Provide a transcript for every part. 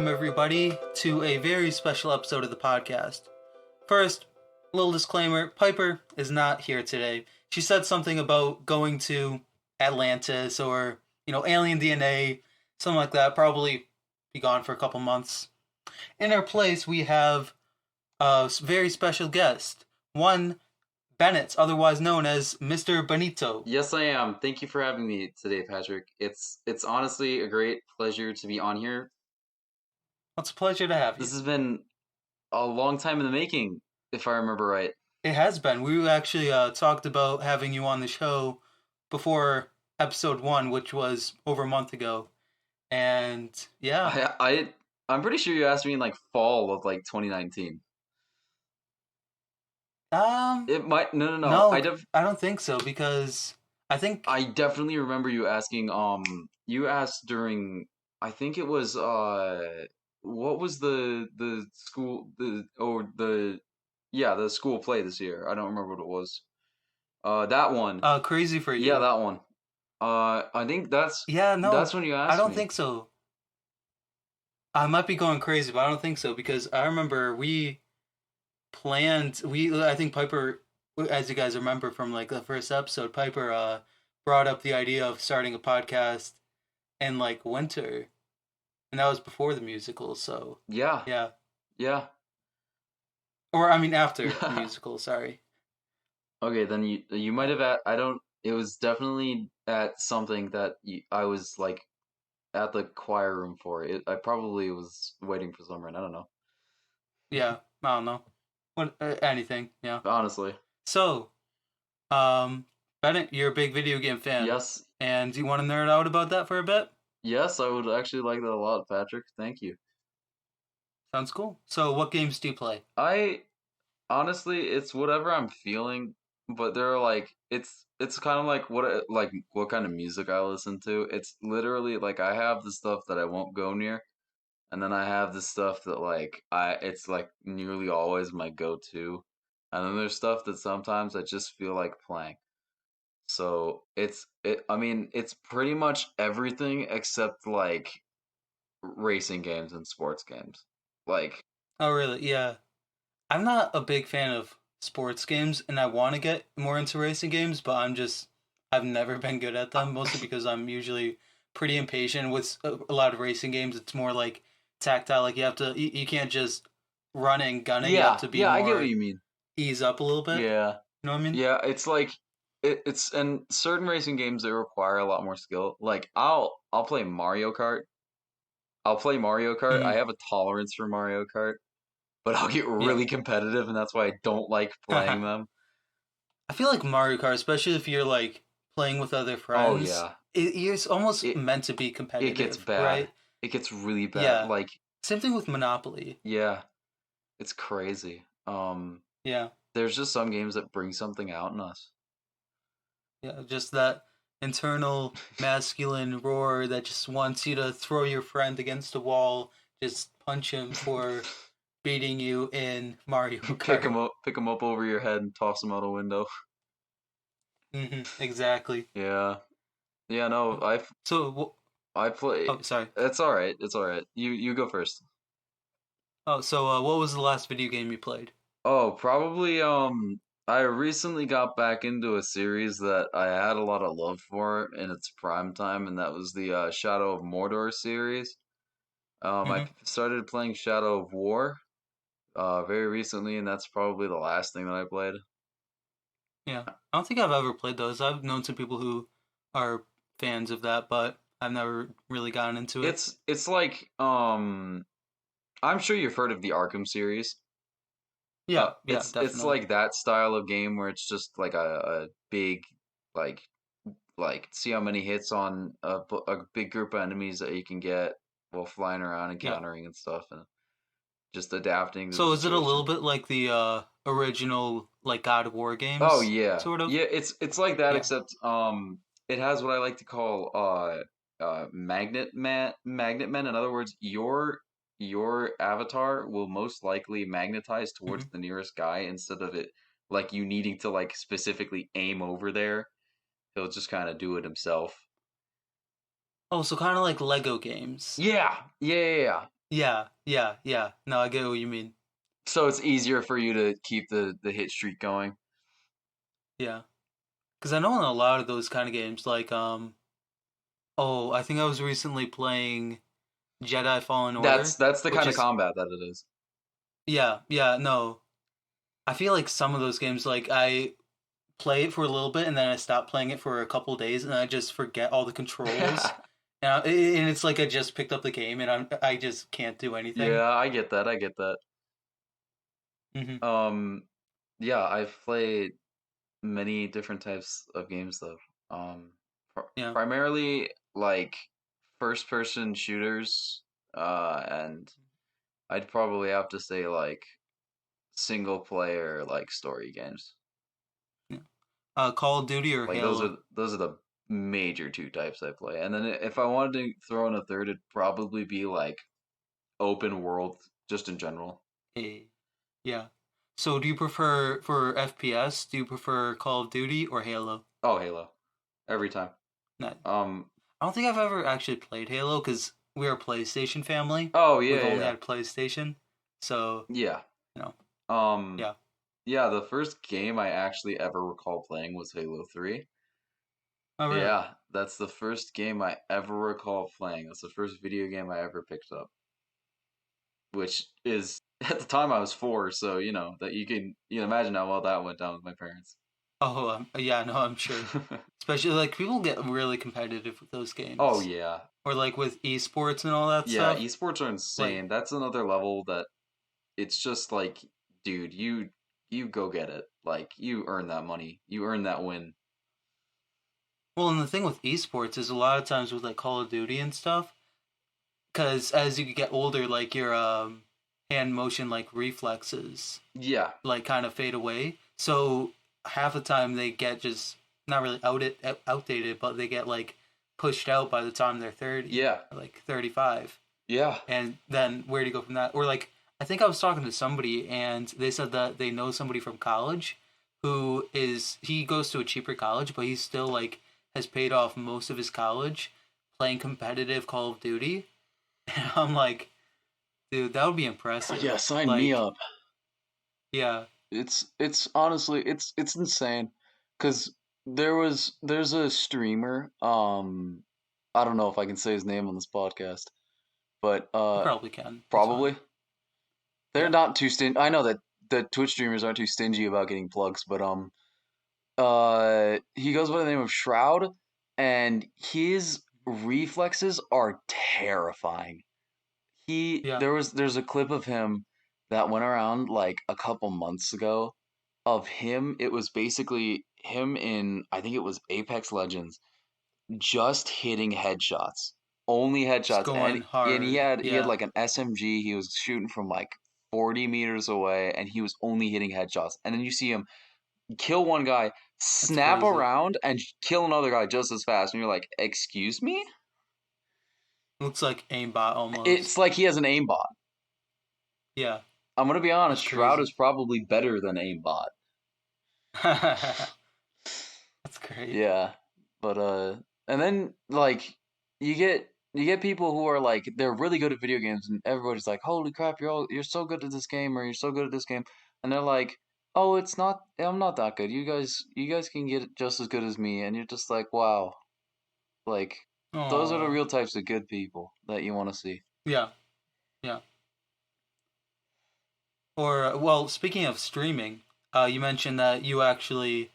welcome everybody to a very special episode of the podcast. First, a little disclaimer, Piper is not here today. She said something about going to Atlantis or, alien DNA, something like that, probably be gone for a couple months. In her place, we have a very special guest, one Bennett, otherwise known as Mr. Benito. Yes, I am. Thank you for having me today, Patrick. It's honestly a great pleasure to be on here. It's a pleasure to have you. This has been a long time in the making, if I remember right. It has been. We actually talked about having you on the show before episode 1, which was over a month ago. And yeah. I'm pretty sure you asked me in like fall of like 2019. It might no. No, I don't think so, because I definitely remember you asking. You asked during, I think it was what was the school the school play this year. I don't remember what it was. That one. Crazy for You. Yeah, that one. I think that's that's when you asked me. I don't think so. I might be going crazy, but I don't think so, because I remember I think Piper, as you guys remember from like the first episode, Piper brought up the idea of starting a podcast in like winter, and that was before the musical. So yeah. Or I mean after the musical. Sorry. Okay, then you might have it was definitely at something that I was like at the choir room for it. I probably was waiting for someone. I don't know. Yeah, I don't know. What anything? Yeah. Honestly. So, Bennett, you're a big video game fan. Yes. And do you want to nerd out about that for a bit? Yes, I would actually like that a lot, Patrick. Thank you. Sounds cool. So, what games do you play? Honestly, it's whatever I'm feeling, but there are like it's kind of like what kind of music I listen to. It's literally like I have the stuff that I won't go near, and then I have the stuff that it's like nearly always my go-to, and then there's stuff that sometimes I just feel like playing. So I mean, it's pretty much everything except like racing games and sports games. Like, oh really? Yeah. I'm not a big fan of sports games, and I want to get more into racing games, but I've never been good at them, mostly because I'm usually pretty impatient with a lot of racing games. It's more like tactile, like you can't just run and gunning. You have to be I get what you mean. Ease up a little bit. Yeah. You know what I mean? Yeah, it's like it's and certain racing games that require a lot more skill. Like I'll play Mario Kart. I have a tolerance for Mario Kart, but I'll get really competitive, and that's why I don't like playing them. I feel like Mario Kart, especially if you're like playing with other friends. Oh yeah, it's almost meant to be competitive. It gets bad. Right? It gets really bad. Yeah. Like same thing with Monopoly. Yeah, it's crazy. Yeah. There's just some games that bring something out in us. Yeah, just that internal masculine roar that just wants you to throw your friend against a wall, just punch him for beating you in Mario Kart. Pick him up over your head and toss him out a window. Exactly. Yeah. Yeah, no, I play. Oh, sorry. It's all right. You go first. Oh, so what was the last video game you played? Oh, probably I recently got back into a series that I had a lot of love for in its prime time, and that was the Shadow of Mordor series. I started playing Shadow of War very recently, and that's probably the last thing that I played. Yeah, I don't think I've ever played those. I've known some people who are fans of that, but I've never really gotten into it. It's like I'm sure you've heard of the Arkham series. Yeah, definitely. It's like that style of game where it's just like a big like see how many hits on a big group of enemies that you can get while flying around and countering and stuff, and just adapting. So is it a little bit like the original like God of War games? Oh yeah, sort of. Yeah, it's like that, except it has what I like to call magnet men. In other words, your avatar will most likely magnetize towards the nearest guy instead of it like you needing to like specifically aim over there. He'll just kind of do it himself. Oh, so kind of like Lego games. Yeah. Yeah. No, I get what you mean. So it's easier for you to keep the hit streak going. Yeah, because I know in a lot of those kind of games, like oh, I think I was recently playing Jedi Fallen Order, That's the which kind of is combat that it is. yeah, no. I feel like some of those games, like I play it for a little bit and then I stop playing it for a couple days and I just forget all the controls. And it's like I just picked up the game and I just can't do anything. Yeah, I get that. I get that. Hmm. Um, yeah, I've played many different types of games though. Yeah. Primarily like first person shooters, and I'd probably have to say like single player like story games. Yeah. Call of Duty or Like Halo. those are the major two types I play. And then if I wanted to throw in a third, it'd probably be like open world just in general. Eh, yeah. So do you prefer for FPS? Do you prefer Call of Duty or Halo? Oh, Halo. Every time. No, Um, I don't think I've ever actually played Halo because we're a PlayStation family. oh We've yeah, only yeah. had PlayStation, so Yeah. you know, Um, yeah. yeah, the first game I actually ever recall playing was Halo 3. Oh really? Yeah, that's the first game I ever recall playing. That's the first video game I ever picked up, which is at the time I was 4, so that you can imagine how well that went down with my parents. Oh yeah, no, I'm sure. Especially like people get really competitive with those Oh games, yeah. or like with esports and all that Yeah, stuff. esports are Like, insane. That's another level that it's just like, dude, you go get it. Like you earn that money. You earn that win. well, and the thing with esports is a lot of times with like Call of Duty and stuff, because as you get older, like your hand motion like reflexes Yeah. like kind of fade away. So half the time they get just not really outdated, but they get like pushed out by the time they're 30 Yeah. or like 35. Yeah. And then where do you go from that? Or like I think I was talking to somebody and they said that they know somebody from college who is he goes to a cheaper college, but he still like has paid off most of his college playing competitive Call of Duty. And I'm like, dude, that would be Yeah, impressive. sign me Like, up. yeah, It's honestly it's insane because there's a streamer, I don't know if I can say his name on this podcast, but you probably can. It's fine. probably they're Yeah. not too stingy. I know that the Twitch streamers aren't too stingy about getting plugs, but he goes by the name of Shroud, and his reflexes are terrifying. He Yeah. there's a clip of him that went around like a couple months ago of him. It was basically him in, I think it was Apex Legends, just hitting headshots. Only Just headshots. going And he hard. had Yeah. like an SMG. He was shooting from like 40 meters away and he was only hitting headshots. And then you see him kill one guy, That's snap crazy. around and kill another guy just as fast. And you're like, "Excuse me?" Looks like aimbot It's almost. like he has an aimbot. Yeah. I'm gonna be honest, That's Shroud is crazy. probably better than aimbot. That's great. Yeah, but and then like you get people who are like they're really good at video games, and everybody's like, "Holy crap, you're so good at this game," or "You're so good at this game," and they're like, "Oh, it's not. I'm not that good. You guys can get just as good as me," and you're just like, "Wow, like those are the Oh. real types of good people that you want to see." Yeah. Yeah. Or well, speaking of streaming, you mentioned that you actually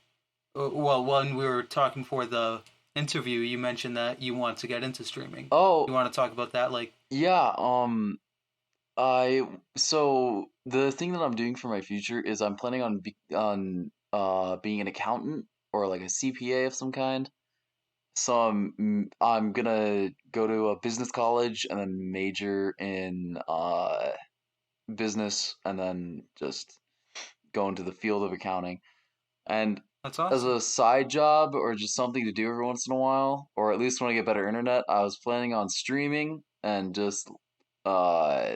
well, when we were talking for the interview, you mentioned that you want to get into streaming. You Oh, want to talk about that like yeah. I so the thing that I'm doing for my future is I'm planning on being an accountant or like a CPA of some kind. So I'm gonna go to a business college and then major in business and then just go into the field of accounting. And that's as awesome. a side job or just something to do every once in a while, or at least when I get better internet, I was planning on streaming and just uh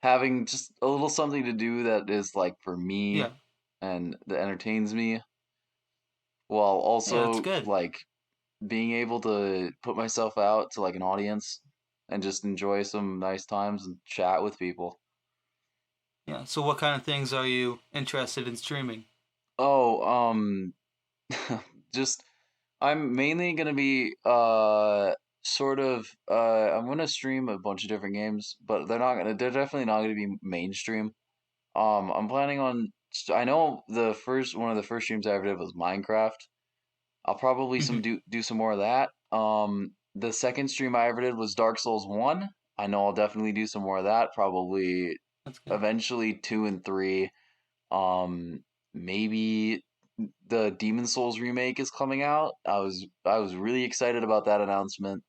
having just a little something to do that is like for me Yeah. and that entertains me while Yeah, that's also good. like being able to put myself out to like an audience. and just enjoy some nice times and chat with people. Yeah. So what kind of things are you interested in streaming? Oh, just I'm mainly gonna be sort of I'm gonna stream a bunch of different games, but they're definitely not gonna be mainstream. I'm planning on I know the first one of the first streams I ever did was Minecraft. I'll probably Hmm. do some more of that. The second stream I ever did was Dark Souls 1. I know I'll definitely do some more of that, probably That's good. eventually 2 and 3. Um, Maybe the Demon Souls remake is coming out. I was really excited about that announcement.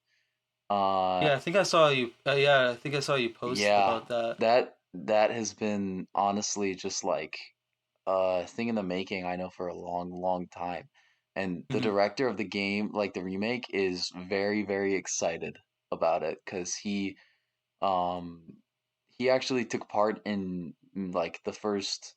Uh, Yeah, I think I saw you. Yeah, I think I saw you post yeah, about that. that has been honestly just like a thing in the making, I know, for a long, long time. And the Hmm. director of the game, like the remake, is very, very excited about it because um he actually took part in like the first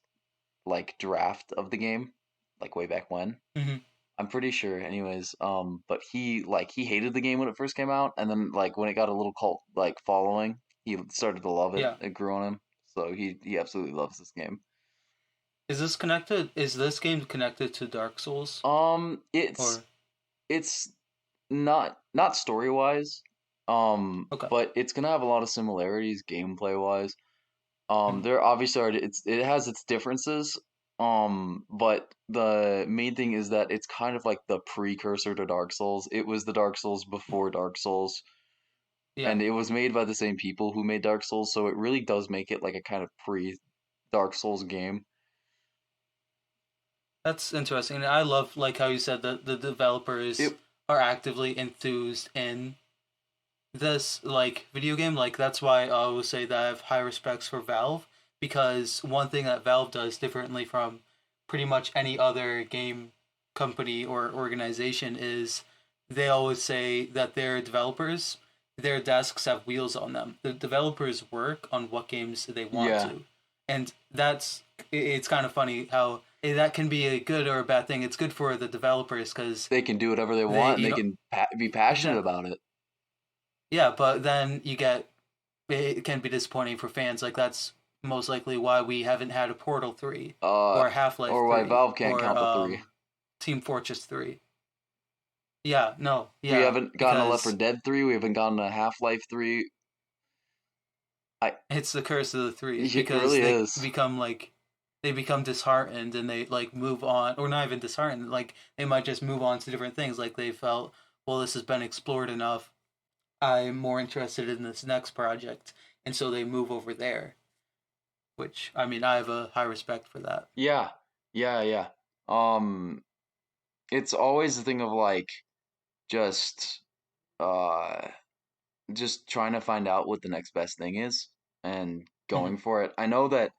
like draft of the game, like way back when. Hmm. I'm pretty sure, anyways. But he hated the game when it first came out, and then like when it got a little cult like following, he started to love it. Yeah. It grew on him, so he absolutely loves this game. Is this connected? Is this game connected to Dark Souls? It's Or it's not story wise, okay. but it's gonna have a lot of similarities gameplay wise. Mhm. There obviously are it has its differences. But the main thing is that it's kind of like the precursor to Dark Souls. It was the Dark Souls before Dark Souls, Yeah, and it was made by the same people who made Dark Souls, so it really does make it like a kind of pre Dark Souls game. that's interesting. And I love like how you said that the developers It are actively enthused in this like video game. Like that's why I always say that I have high respects for Valve because one thing that Valve does differently from pretty much any other game company or organization is they always say that their developers their desks have wheels on them. The developers work on what games they want yeah, to. And that's it's kind of funny how that can be a good or a bad thing. It's good for the developers cuz they can do whatever they they want and you they know can be passionate exactly. about it. Yeah, but then you get it can be disappointing for fans. Like that's most likely why we haven't had a Portal 3 Uh, or Half Life or why 3 Valve can't or count to three. Team Fortress 3. Yeah, no, We yeah, haven't gotten a Left 4 because Dead 3. We haven't gotten a Half Life 3. I it's the curse of the threes It because really is. they become disheartened and they like move on or not even disheartened like they might just move on to different things like they felt well this has been explored enough I'm more interested in this next project and so they move over there which I mean I have a high respect for that. Yeah, yeah, yeah. Um, it's always a thing of like just uh just trying to find out what the next best thing is and Hmm. going for it. I know that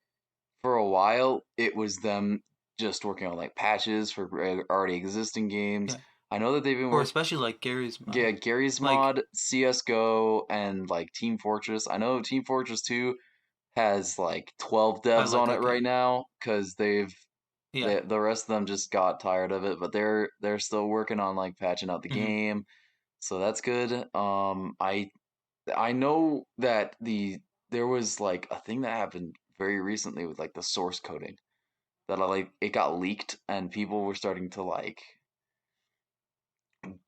for a while it was them just working on like patches for already existing games. Yeah, I know that they've been or working. especially like Gary's Yeah, mod. Gary's Like mod, CS:GO, and like Team Fortress. I know Team Fortress 2 has like 12 I devs like on it that right game. now because Yeah. the rest of them just got tired of it, but they're still working on like patching out the Hmm. game, so that's good. I know that there was like a thing that happened very recently with like the source coding that like it got leaked and people were starting to like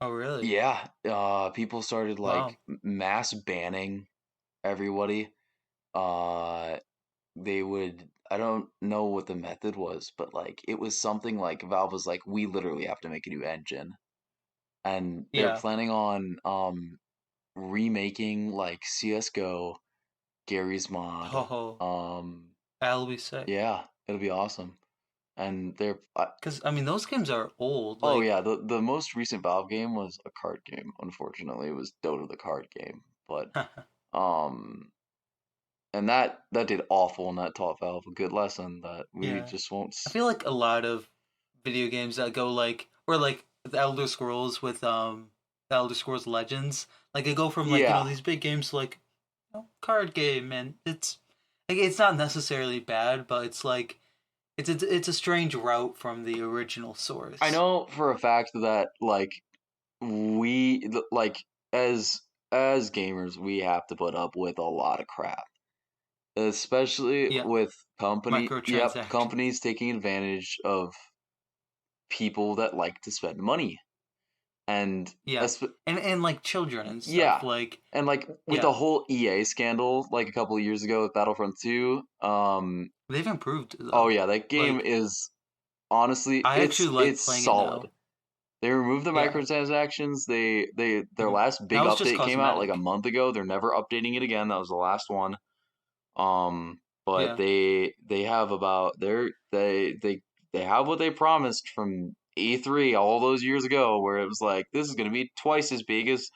Oh really? yeah, people started like Wow. mass banning everybody. Uh, they would I don't know what the method was, but like it was something like Valve was like, we literally have to make a new engine. And they're Yeah. planning on remaking like CS:GO, Gary's mod. Oh, Um that'll be sick. yeah, it'll be awesome. And Because I mean those games are old. oh Like yeah, the most recent Valve game was a card game. Unfortunately, it was Dota the card game, but um and that did awful, and that taught Valve a good lesson that we yeah, just won't. I feel like a lot of video games that go like or like the Elder Scrolls with the Elder Scrolls Legends. Like they go from like Yeah, these big games to like card game, and it's like it's not necessarily bad, but it's like it's a strange route from the original I source. know for a fact that like we like as as gamers, we have to put up with a lot of crap, especially Yeah, with microtransactions. companies taking advantage of people that like to spend money. And Yeah, and like children and yeah, stuff. Like, and like with the yeah, whole EA scandal, like a couple of years ago with Battlefront 2, they've improved oh though. yeah, that game Like, is honestly I actually like it's playing it solid. now. They removed the Yeah, microtransactions. Their mhm. last That big was just update came out like a cosmetic. month ago. They're never updating it again. That was the last one. But Yeah, they have about they have what they promised from E3 all those years ago, where it was like this is gonna be twice as big as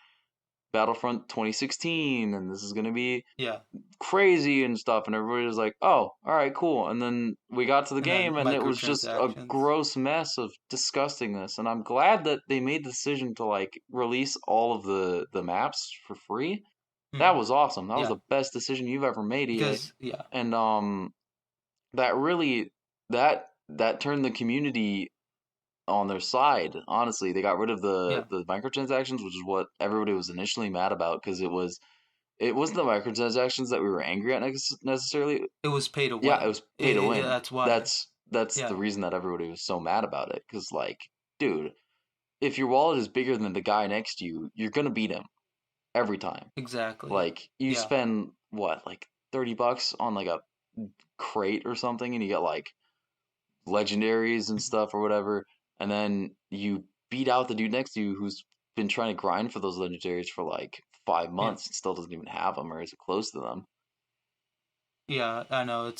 Battlefront 2016, and this is gonna be yeah, crazy and stuff, and everybody was like, "Oh, all right, cool." And then we got to the and then game, and it was just a microtransactions. gross mess of disgustingness. And I'm glad that they made the decision to like release all of the maps for free. That Hmm. was awesome. That was Yeah, the best decision you've ever made, EA. because yeah, And that really that turned the community on their side. Honestly, they got rid of yeah, the microtransactions, which is what everybody was initially mad about because it wasn't the microtransactions that we were angry at necessarily. it was pay to Yeah, it win. was pay to win. That's why. That's the Yeah, reason that everybody was so mad about it. Because like, dude, if your wallet is bigger than the guy next to you, you're gonna beat him every time. exactly. Like, you Yeah, spend what, like $30 on like a crate or something, and you get like legendaries and mhm. stuff or whatever, and then you beat out the dude next to you who's been trying to grind for those legendaries for like five Yeah. months and still doesn't even have them or is close to them. Yeah, I know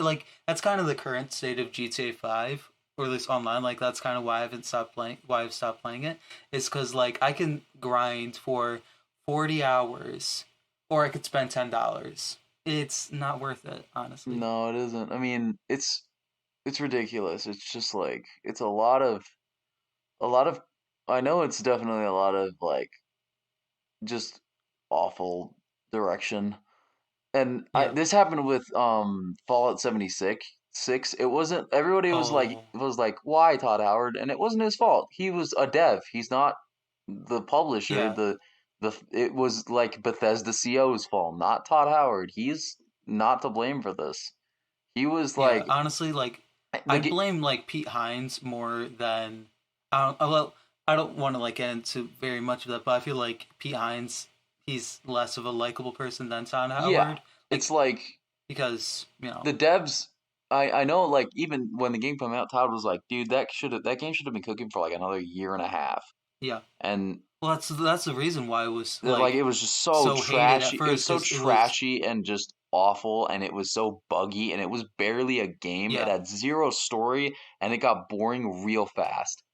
like that's kind of the current state of GTA 5, or at least online. Like that's kind of why I haven't stopped playing. Why I've stopped playing it is because like I can grind for 40 hours, or I could spend $10. It's not worth it, honestly. No, it isn't. I mean, it's ridiculous. It's just like it's a lot of I know it's definitely a lot of like just awful direction. And Yeah. this happened with Fallout 76. It wasn't everybody Oh, was like why Todd Howard, and it wasn't his fault. He was a dev. He's not the publisher. yeah, The it was like Bethesda CO's fault, not Todd Howard. He's not to blame for this. He was yeah. like Honestly, like the I'd blame like Pete Hines more than well, I don't want to like get into very much of that, but I feel like Pete Hines, he's less of a likable person than Todd yeah. Howard. It's Like like because the devs. I know like even when the game came out, Todd was like, dude, that game should have been cooking for like another year and a half. yeah. And Well, that's the reason why it was like like it was just so so hated at trashy. It was first so because it was trashy and just awful, and it was so buggy, and it was barely a game. It yeah, had zero story, and it got boring real fast.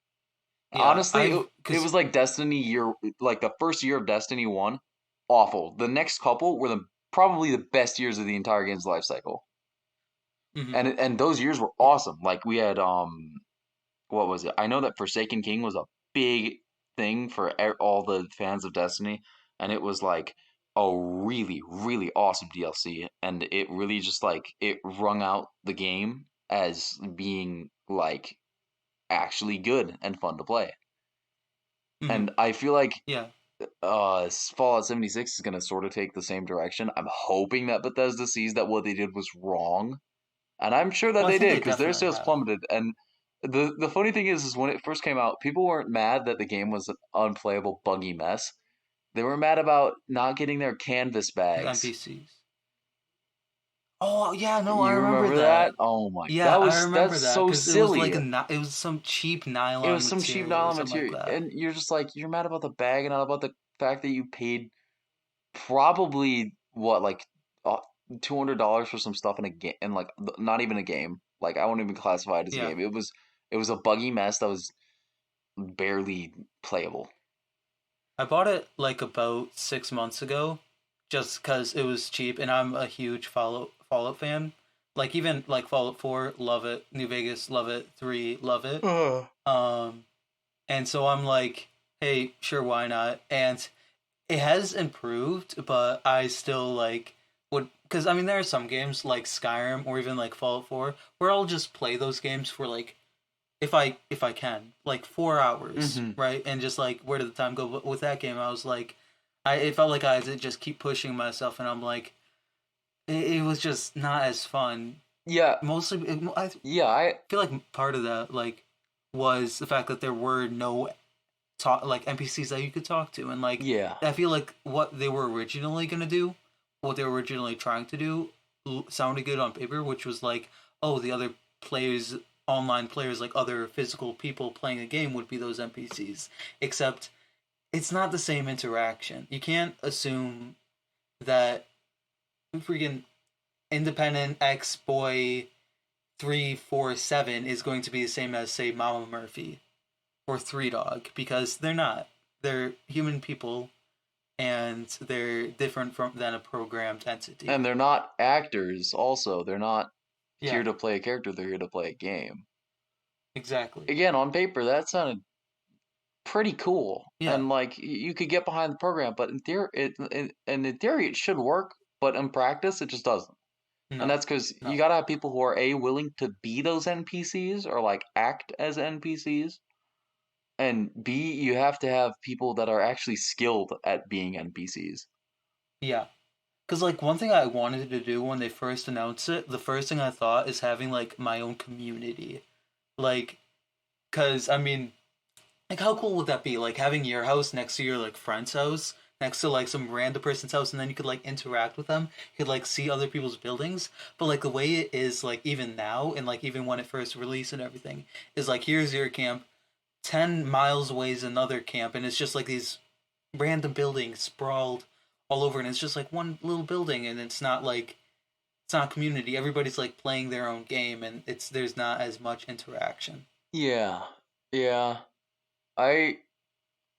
yeah. Honestly, I've it because was like Destiny year, like the first year of Destiny 1, awful. The next couple were the probably the best years of the entire game's life cycle. mm-hmm, And those years were yeah, awesome. Like we had what was it? I know that Forsaken King was a big thing for all the fans of Destiny, and it was like a really awesome DLC, and it really just like it wrung out the game as being like actually good and fun to play. mm-hmm, And I feel like yeah. Fallout 76 is going to sort of take the same direction. I'm hoping that Bethesda sees that what they did was wrong, and I'm sure that Well, I they think did they because their definitely sales have. plummeted. And the funny thing is when it first came out, people weren't mad that the game was an unplayable, buggy mess. They were mad about not getting their canvas The bags. NPCs. Oh yeah, no, I You remember remember that? that. Oh my, Yeah, I that's remember that so because it was like silly. it was some cheap It nylon was some cheap material or nylon something like material, that. and you're just like you're mad about the bag and not about the fact that you paid probably what like uh, $200 for some stuff in a game, and like not even a game. Like I wouldn't even classify it as a Yeah, game. It was a buggy mess that was barely playable. I bought it like about 6 months ago, just because it was cheap, and I'm a huge Fallout fan. Like even like Fallout 4, love it. New Vegas, love it. 3, love it. Ugh. Um, and so I'm like, hey, sure, why not? And it has improved, but I still like would because I mean there are some games like Skyrim or even like Fallout 4 where I'll just play those games for like if I can like 4 hours, Hmm. right? And just like where did the time go? But with that game, I was like, it felt like I had to just keep pushing myself, and I'm like, it was just not as fun. Yeah, Mostly, I yeah, feel like part of that like was the fact that there were no talk like NPCs that you could talk to, and like yeah. I feel like what they were originally gonna do, what they were originally trying to do, sounded good on paper, which was like, oh, the other players, online players, like other physical people playing a game, would be those NPCs. Except it's not the same interaction. You can't assume that freaking independent X boy 347 is going to be the same as say Mama Murphy or Three Dog, because they're not. They're human people, and they're different from than a programmed entity. And they're not actors also. They're not here Yeah, to play a character, they're here to play a game. exactly. Again, on paper, that sounded pretty cool. Yeah, And like you could get behind the program, but in theory, in theory it should work, but in practice it just doesn't. And no, that's because you no. gotta have people who are A, willing to be those NPCs or like act as NPCs, and B, you have to have people that are actually skilled at being NPCs. Yeah, because like one thing I wanted to do when they first announced it, the first thing I thought is having like my own community, like, because I mean, like, how cool would that be? Like having your house next to your like friend's house, next to like some random person's house, and then you could like interact with them. You could like see other people's buildings. But like the way it is, like even now, and like even when it first released and everything, is like here's your camp, 10 miles away is another camp, and it's just like these random buildings sprawled all over, and it's just like one little building, and it's not community. Everybody's like playing their own game, and it's there's not as much interaction. Yeah, yeah. I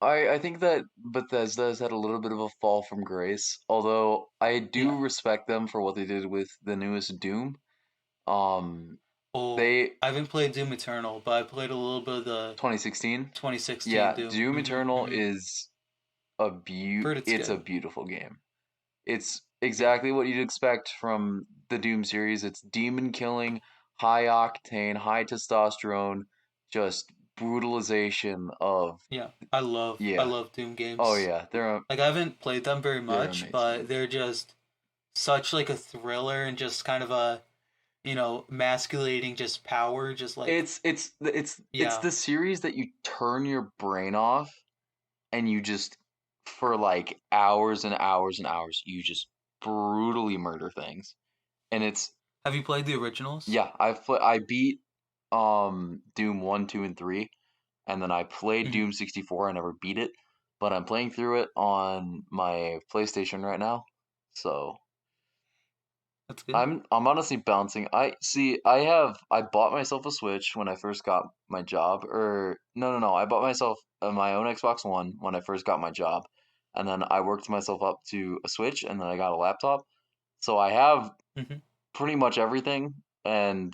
I think that Bethesda has had a little bit of a fall from grace, although I do Yeah. respect them for what they did with the newest Doom. Um, Oh, they I haven't played Doom Eternal, but I played a little bit of the 2016. 2016 Yeah, Doom. Doom Mm-hmm, Eternal mm-hmm. is Heard it's it's a good. beautiful game. It's Yeah, exactly what you'd expect from the Doom series. It's demon killing, high octane, high testosterone, just brutalization of yeah. I yeah. love Doom Oh games. yeah, Like I haven't played them very they're much, amazing. but they're just such like a thriller, and just kind of a masculating just power, just like It's yeah, the series that you turn your brain off and you just for like hours and hours and hours you just brutally murder things. And it's have you played the originals? yeah, I beat Doom 1, 2 and 3 and then I played Mm-hmm. Doom 64. I never beat it, but I'm playing through it on my PlayStation right now. So That's good. I'm honestly bouncing. I see. I bought myself a Switch when I first got my job. Or no. I bought myself my own Xbox One when I first got my job, and then I worked myself up to a Switch, and then I got a laptop. So I have Mm-hmm. pretty much everything, and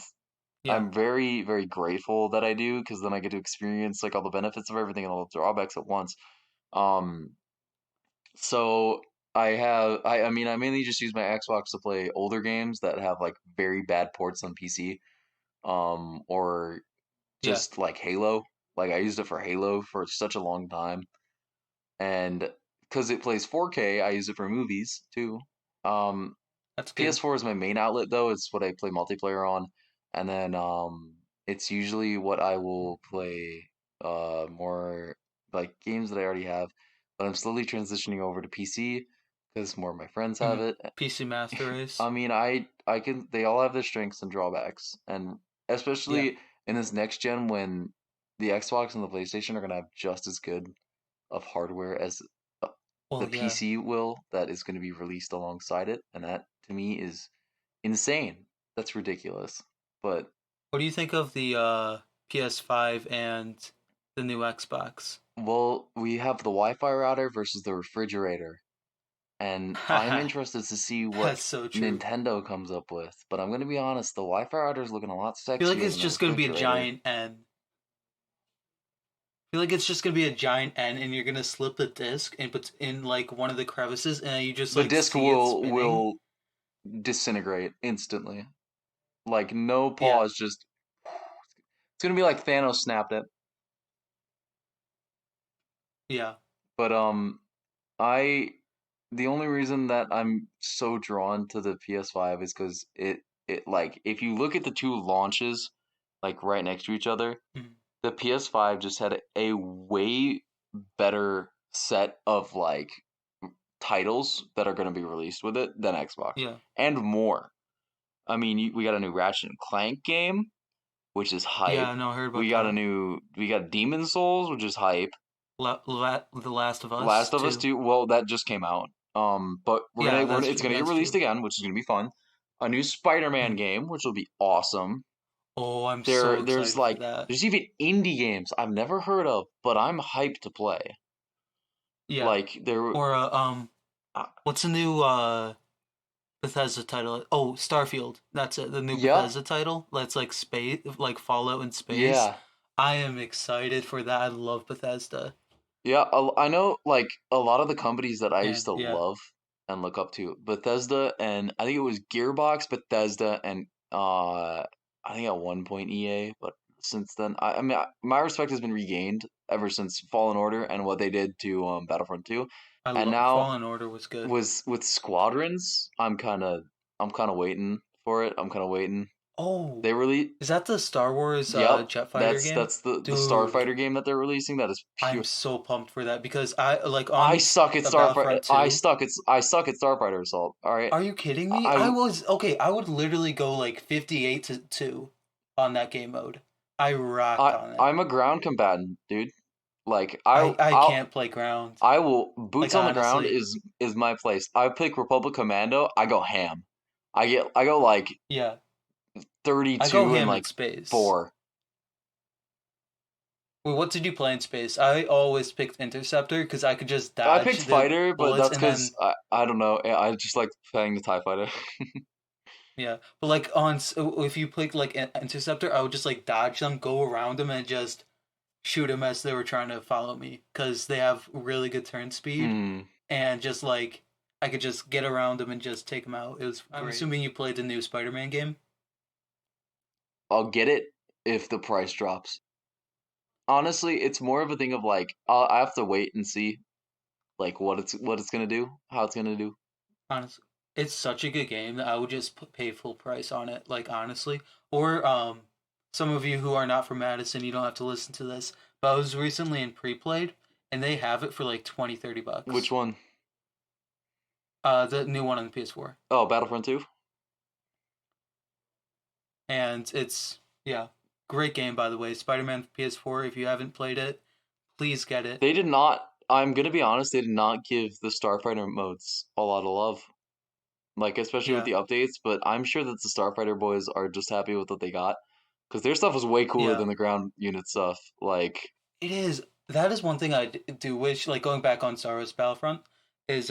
Yeah, I'm very grateful that I do because then I get to experience like all the benefits of everything and all the drawbacks at once. Um, so I mean I mainly just use my Xbox to play older games that have like very bad ports on PC. Or yeah. just like Halo. Like I used it for Halo for such a long time. And because it plays 4K, I use it for movies too. Um That's good. PS4 is my main outlet though. It's what I play multiplayer on. And then it's usually what I will play more like games that I already have. But I'm slowly transitioning over to PC because more of my friends have Mm-hmm. it. PC Master Race. I mean, I can they all have their strengths and drawbacks. And Yeah. especially in this next gen when the Xbox and the PlayStation are going to have just as good of hardware as uh, the Well, yeah. PC will that is going to be released alongside it, and that to me is insane. That's ridiculous. But What do you think of the PS5 and the new Xbox? well, we have the Wi-Fi router versus the refrigerator, and I'm Haha, interested to see what that's so true. Nintendo comes up with. But I'm going to be honest, the Wi-Fi router is looking a lot I feel like sexier it's than the just gonna be a refrigerator. giant N. I feel like it's just gonna be a giant N, and you're gonna slip the disc and put in like one of the crevices, and you just The like disc see it spinning. will disintegrate instantly. Like no Yeah, pause, just it's gonna be like Thanos snapped it. yeah. But I the only reason that I'm so drawn to the PS5 is because it like if you look at the two launches like right next to each other, Mhm. the PS5 just had a way better set of like titles that are going to be released with it than Xbox Yeah. and more. I mean, we got a new Ratchet and Clank game, which is hype. Yeah, no, I heard about We got Demon Souls, which is hype. The Last of Us Last of Us too. 2, well, that just came out. But Yeah, that's it's true. gonna get That's released true. again, which is gonna be fun. A new Spider-Man Mhm. game, which will be awesome. Oh, I'm so There's excited for like that. there's even indie games I've never heard of, but I'm hyped to play. Yeah. Like there, Or uh, what's the new Bethesda title? Oh, Starfield. That's it. The new yeah, Bethesda title. That's like space, like Fallout in space. yeah, I am excited for that. I love Bethesda. yeah. I know like a lot of the companies that I used And to yeah, love and look up to, Bethesda, and I think it was Gearbox, Bethesda, and I think at one point EA, but since then, I mean, my respect has been regained ever since Fallen Order and what they did to Battlefront 2, I and love now Fallen Order was good. was with Squadrons, I'm kind of waiting for it. I'm kind of waiting. Oh, They really, is that the Star Wars yep, jet fighter game? that's the Dude, Starfighter game that they're releasing. That is I'm pure. so pumped for that because I like I on suck at Starfighter. Battlefront 2. I suck at Starfighter Assault. All right, Are you kidding me? I I was okay. I would literally go like 58 to 2 on that game mode. I rocked on it. I'm a ground combatant, dude. Like I can't play ground. I will Like boots on the ground honestly, is my place. I pick Republic Commando. I go ham. I go like yeah. I go 32 and ham in like space. 4. Wait, what did you play in space? I always picked interceptor because I could just I dodge picked the fighter, but bullets that's and because then I don't know. I just like playing the TIE fighter. yeah. But like if you picked like interceptor, I would just like dodge them, go around them, and just shoot them as they were trying to follow me because they have really good turn speed Hmm. and just like I could just get around them and just take them out. It was. I'm assuming you played the new Spider-Man game. I'll get it if the price drops. Honestly, it's more of a thing of like I have to wait and see like what it's gonna do, how it's gonna do. Honestly, it's such a good game that I would just pay full price on it. Like honestly, or some of you who are not from Madison, you don't have to listen to this. But I was recently in pre-played, and they have it for like 20, Which $30. one? The new one on the PS4, Oh, Battlefront 2? and it's yeah, great game by the way. Spider-Man PS4. If you haven't played it, please get it. They did not. I'm gonna be honest. They did not give the Starfighter modes a lot of love, like especially with Yeah, the updates. But I'm sure that the Starfighter boys are just happy with what they got, because their stuff was way cooler yeah, than the ground unit stuff. Like, it is. That is one thing I do wish. Like going back on Star Wars Battlefront, is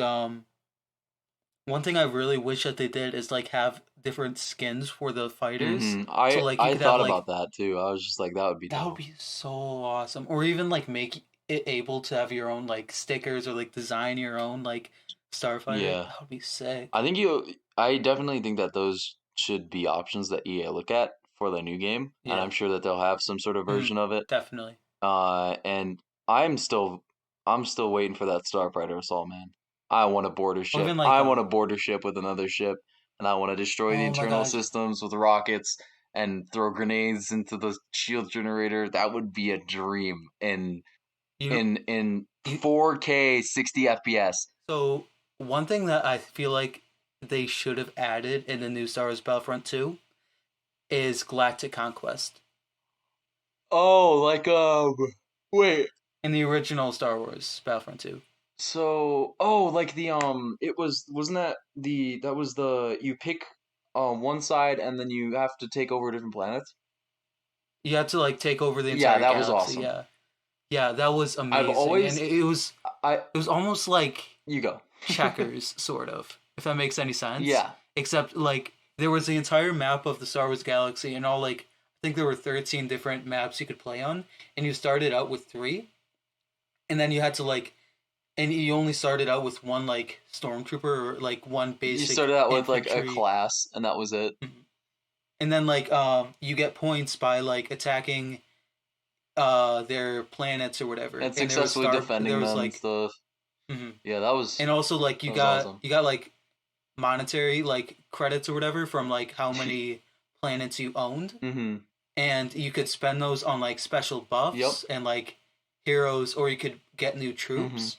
one thing I really wish that they did is like have different skins for the fighters. So like you I could have thought like about that too. I was just like, that would be that would dope. be so awesome. Or even like make it able to have your own like stickers or like design your own like starfighter. Yeah, That would be sick. I think I definitely think that those should be options that EA look at for the new game, and Yeah. I'm sure that they'll have some sort of Mm, version of it. definitely. And I'm still waiting for that Starfighter Assault, man. I want a border Or ship. even like I want a border ship with another ship, and I want to destroy the oh my internal god. systems with rockets and throw grenades into the shield generator. That would be a dream You in you 4K 60 FPS. so one thing that I feel like they should have added in the new Star Wars Battlefront 2 is Galactic Conquest. Oh, like wait. In the original Star Wars Battlefront 2. So, oh, like the it wasn't that that was the you pick one side and then you have to take over different planets? You had to like take over the Yeah, entire that was galaxy. awesome. Yeah, yeah, that was I've amazing, and always I it was almost like you go. checkers, sort of, if that makes any sense. Yeah. Except like there was the entire map of the Star Wars galaxy, and all like I think there were 13 different maps you could play on, and you started out with three, and then you had to like, and you only started out with one like stormtrooper or like one You basic started out with like a infantry. class and that was it. Mhm. And then like you get points by like attacking their planets or whatever. And And successfully defending there was them and like stuff. Hmm. Yeah, And also like that was awesome. you got like monetary like credits or whatever from like how many planets you owned, Mm-hmm. and you could spend those on like special Yep. buffs and like heroes, or you could get new Mm-hmm. troops.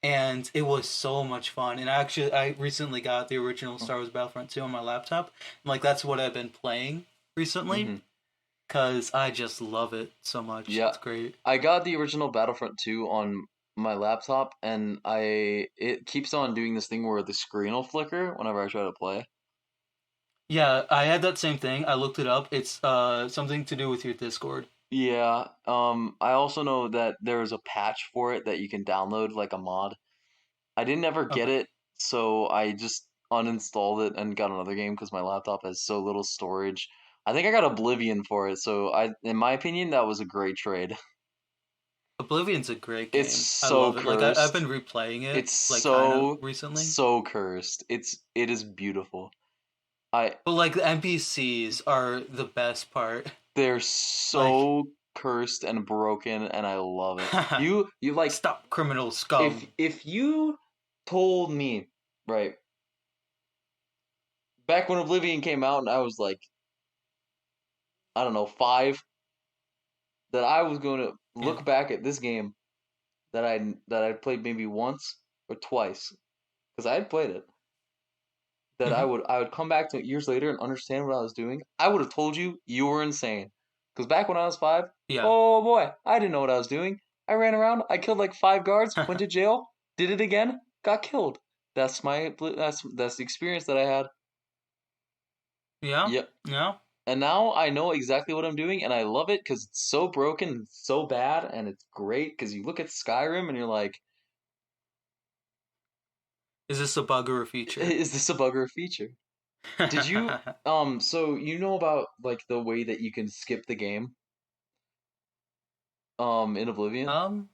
And it was so much fun. And actually, I recently got the original Star Wars Battlefront 2 on my laptop. And like that's what I've been playing recently Mm-hmm. because I just love it so much. Yeah. It's great. I got the original Battlefront 2 on my laptop, and it keeps on doing this thing where the screen will flicker whenever I try to play. Yeah, I had that same thing. I looked it up. It's something to do with your Discord. Yeah. I also know that there's a patch for it that you can download like a mod. I didn't ever get Okay. it, so I just uninstalled it and got another game because my laptop has so little storage. I think I got Oblivion for it, so in my opinion, that was a great trade. Oblivion's a great It's game. I so love it. Like I've cursed. been replaying it It's like kind of so recently. so cursed. It is beautiful. I But like the NPCs are the best part. They're Like so cursed and broken, and I love it. You like stop criminal scum. if you told me, right, back when Oblivion came out and I was like, I don't know, 5, that I was going to Yeah. look back at this game that I'd played maybe once or twice because I had played it, that Hmm. I would come back to it years later and understand what I was doing, I would have told you were insane. Because back when I was 5, Yeah. oh boy, I didn't know what I was doing. I ran around, I killed like 5 guards, went to jail, did it again, got killed. That's the experience that I had. Yeah. Yep. Yeah. And now I know exactly what I'm doing, and I love it because it's so broken, and so bad, and it's great because you look at Skyrim and you're like, Is this a bug or a feature? is this a bug or a feature? Did you so you know about like the way that you can skip the game in Oblivion? um,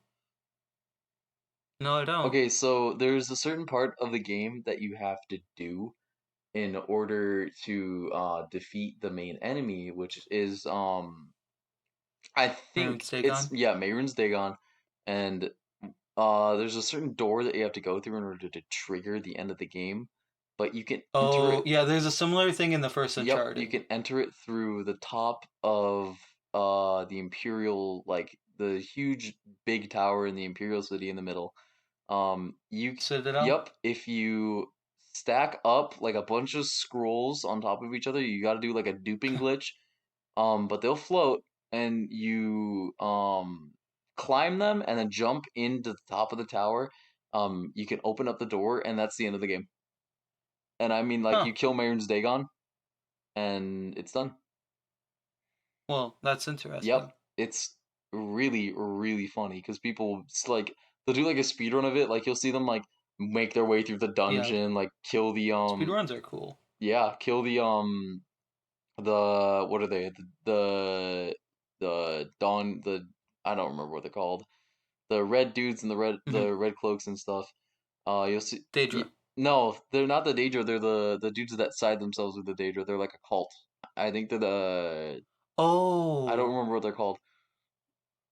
no, I don't. Okay, so there's a certain part of the game that you have to do in order to defeat the main enemy, which is I Maybe think stay it's gone. yeah, Mehrunes Dagon, and there's a certain door that you have to go through in order to trigger the end of the game, but you can enter Oh, it. yeah. There's a similar thing in the first Yep, you Uncharted. can enter it through the top of the Imperial, like the huge big tower in the Imperial City in the middle. Citadel. Yep, if you stack up like a bunch of scrolls on top of each other, you got to do like a duping glitch. But they'll float, and you climb them and then jump into the top of the tower. You can open up the door, and that's the end of the game. And I mean, like Huh. you kill Marin's Dagon, and it's done. Well, that's Yep, interesting. it's really really funny because people like they'll do like a speed run of it. Like you'll see them like make their way through the Yeah. dungeon, like kill the Speedruns are cool. yeah, kill the what are they the dawn the I don't remember what they're called, the red dudes and Hmm. the red cloaks and stuff. You'll see. Daedra. No, they're not the Daedra. They're the dudes that side themselves with the Daedra. They're like a cult. I think they're the. I don't Oh, remember what they're called.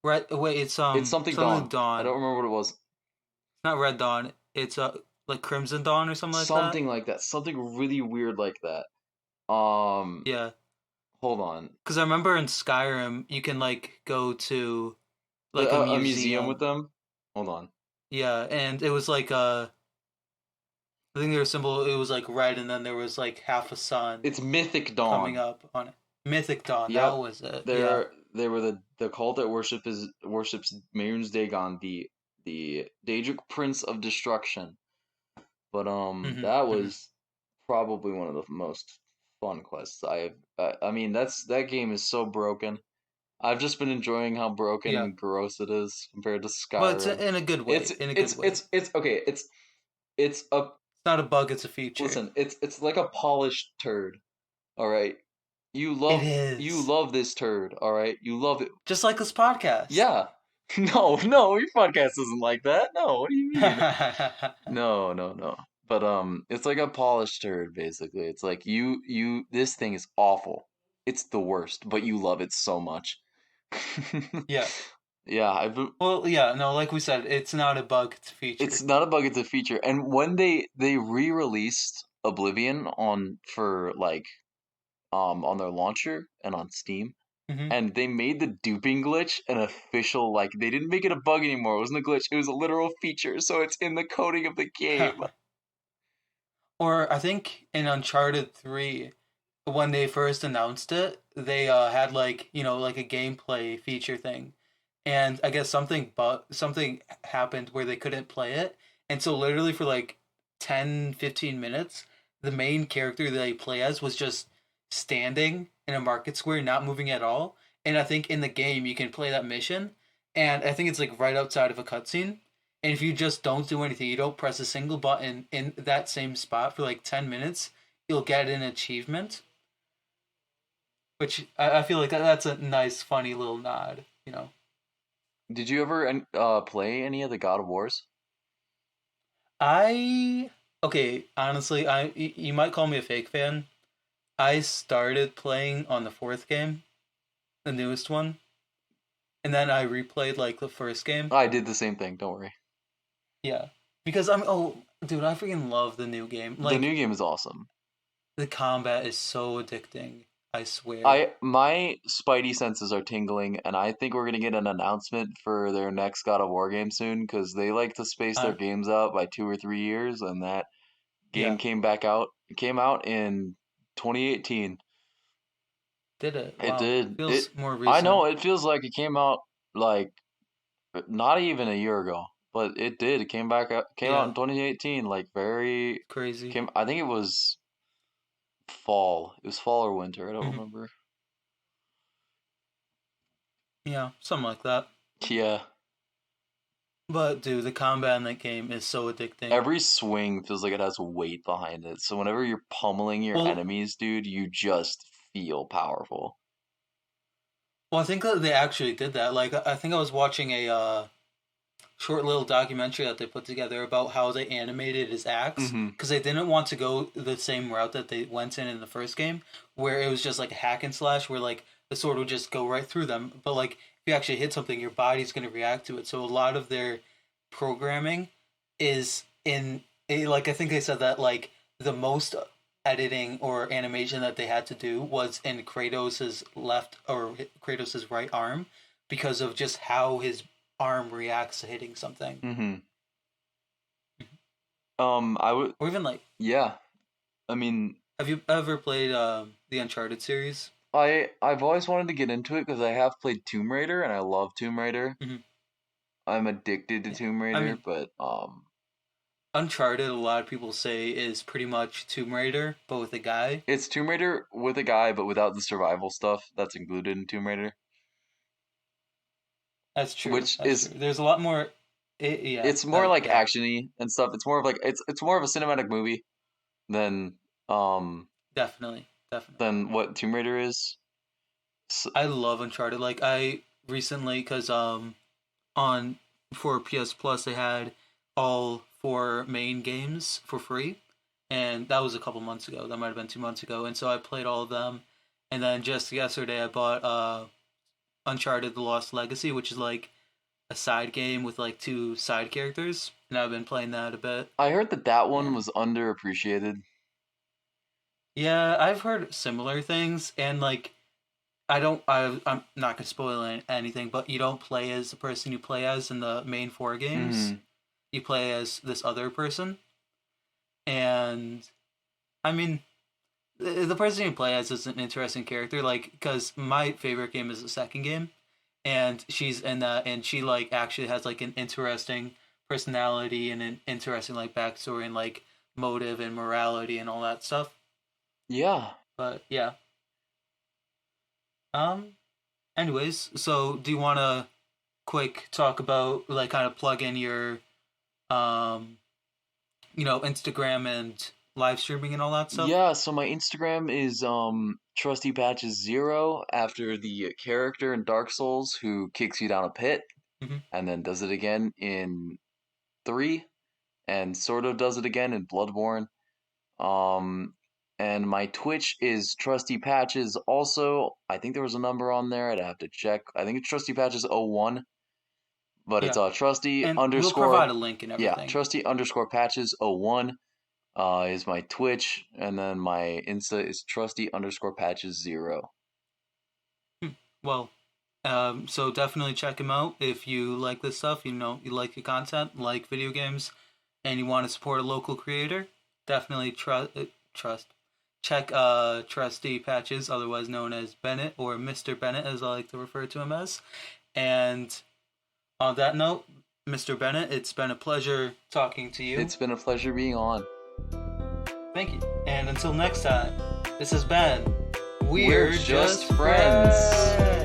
Red. Wait, it's It's something something Dawn. I don't Dawn. remember what it was. It's not Red Dawn. It's like Crimson Dawn or something like that. Something like that. Something really weird like that. Um, Yeah. hold on. Because I remember in Skyrim, you can like go to like a A museum with museum. them. Hold on. Yeah, and it was like I think there was symbol. It was like red, and then there was like half a sun It's Mythic coming Dawn. up on it. Mythic Dawn. That Yep. was it. Yeah. They were the cult that worships Mehrunes Dagon, the Daedric Prince of Destruction. But Hmm. that Hmm. was probably one of the most fun quests I have. I mean, that game is so broken. I've just been enjoying how broken Yeah. and gross it is compared to But it's Skyrim. in a good way. In a good way. It's okay. It's a It's not a bug. It's a feature. listen. It's like a polished turd. All right. It You is love this turd. All right. You love it. just like this podcast. Yeah. No, no, your podcast isn't like that. No, what do you mean? No, no, no. But it's like a polished turd basically. It's like this thing is awful. It's the worst, but you love it so much. Yeah. Yeah, Well, yeah, no, like we said, it's not a bug, it's a it's feature. not a bug, it's a feature. And when they re-released Oblivion on for like on their launcher and on Steam, Hmm. and they made the duping glitch an official, like they didn't make it a bug anymore. It wasn't a glitch, it was a literal feature, so it's in the coding of the game. Or I think in Uncharted 3, when they first announced it, they had like, like a gameplay feature thing. And I guess something happened where they couldn't play it. And so literally for like 10, 15 minutes, the main character that they play as was just standing in a market square, not moving at all. And I think in the game you can play that mission, and I think it's like right outside of a cutscene. And if you just don't do anything, you don't press a single button in that same spot for like 10 minutes, you'll get an achievement. Which I feel like that's a nice, funny little nod. Did you ever play any of the God of Wars? I okay, honestly, you might call me a fake fan. I started playing on the fourth game, the newest one, and then I replayed like the first game. I did the same thing, don't worry. Yeah, because dude, I freaking love the new game. The new Like game is awesome. the combat is so addicting. I swear. My spidey senses are tingling, and I think we're gonna get an announcement for their next God of War game soon, because they like to space their Uh, games out by 2 or 3 years, and that game yeah, came out in 2018. did it? It Wow, did. feels more I know recent. it feels like it came out like not even a year ago, but it did. It came out Yeah, in 2018, like very crazy. came I think it was fall. It was fall or winter, I don't Hmm. remember. Yeah, something like that. Yeah. But dude, the combat in that game is so addicting. Every swing feels like it has weight behind it. So whenever you're pummeling your Well, enemies, dude, you just feel powerful. well, I think that they actually did that. Like, I think I was watching a short little documentary that they put together about how they animated his axe Mm-hmm. because they didn't want to go the same route that they went in the first game, where it was just like a hack and slash, where like the sword would just go right through them. But like if you actually hit something, your body's going to react to it. So a lot of their programming is like I think they said that like the most editing or animation that they had to do was in Kratos's left or Kratos's right arm because of just how his arm reacts to hitting something. Mm-hmm. I would, Or even like, yeah. I mean, have you ever played the Uncharted series? I've always wanted to get into it because I have played Tomb Raider and I love Tomb Raider. Hmm. I'm addicted to Yeah, Tomb I Raider, mean, but Uncharted, a lot of people say is pretty much Tomb Raider, but with a guy. it's Tomb Raider with a guy, but without the survival stuff that's included in Tomb Raider, That's true. which That's true. is There's a lot more. Yeah, it's more like yeah, actiony and stuff. It's more of like it's more of a cinematic movie than um definitely, definitely. than what Tomb Raider is. I love Uncharted. Like I recently, because on for PS Plus they had all four main games for free, and that was a couple months ago. That might have been 2 months ago, and so I played all of them. And then just yesterday I bought Uncharted: The Lost Legacy, which is like a side game with like two side characters, and I've been playing that a bit. I heard that that one And was underappreciated. yeah, I've heard similar things, and like I'm not gonna spoil anything, but you don't play as the person you play as in the main four games. Hmm. You play as this other person, and I mean, the person you play as is an interesting character. Like, because my favorite game is the second game, and she's in that, and she like actually has like an interesting personality and an interesting like backstory and like motive and morality and all that stuff. Yeah. But yeah, um. Anyways, so do you want to quick talk about like kind of plug in your um Instagram and live streaming and all that stuff? Yeah, so my Instagram is Trusty Patches 0 after the character in Dark Souls who kicks you down a pit Hmm. and then does it again in 3 and sort of does it again in Bloodborne. Um, and my Twitch is Trusty Patches. Also, I think there was a number on there. I'd have to check. I think it's Trusty Patches 01. But it's trusty And we'll underscore provide a link and everything. trusty underscore patches 01 is my Twitch, and then my Insta is trusty underscore patches 0. Well, so definitely check him out if you like this stuff. You like the content, like video games, and you want to support a local creator. Definitely check Trusty Patches, otherwise known as Bennett, or Mr. Bennett as I like to refer to him as. And on that note, Mr. Bennett, it's been a pleasure talking to you. It's been a pleasure being on. Thank you. And until next time, this has been We're Just Friends.